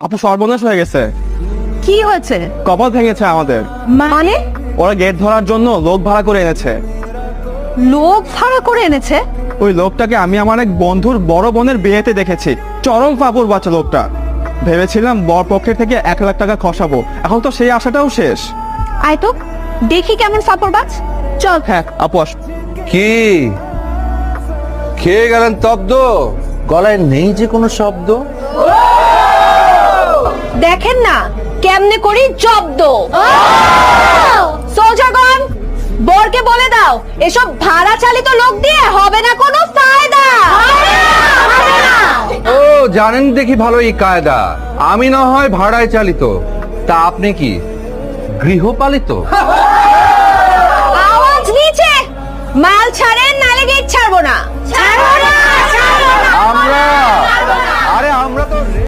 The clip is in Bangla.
আপু সর্বনাশ হয়ে গেছে। কি হয়েছে? কপাল ভেঙেছে আমাদের। মানে? ওরা গেট ধরার জন্য লোক ভাড়া করে এনেছে। লোক ভাড়া করে এনেছে? ওই লোকটাকে আমি আমার এক বন্ধুর বড় বোনের বিয়েতে দেখেছি। চরম ফাপুর বাচ্চা লোকটা। ভেবেছিলাম বর পক্ষের থেকে 1 লাখ টাকা খসাবো, এখন তো সেই আশাটাও শেষ। আয় তো দেখি কেমন ফাপড়বাজ। চল। হ্যাঁ আপু আস। কি খেয়ে গেলেন তব্দ? গলায় নেই যে কোনো শব্দ। দেখেন না কেমনে করি জব্দ। সোজাগণ, বরকে বলে দাও এসব ভাড়া চালিত লোক দিয়ে হবে না কোনো ফায়দা। ও জানেন দেখি ভালো এই কায়দা। আমি না হয় ভাড়ায় চালিত, তা আপনি কি গৃহপালিত? আওয়াজ নিচে, মাল ছাড়েন নালে গেট ছাড়বো না। আমরা আরে আমরা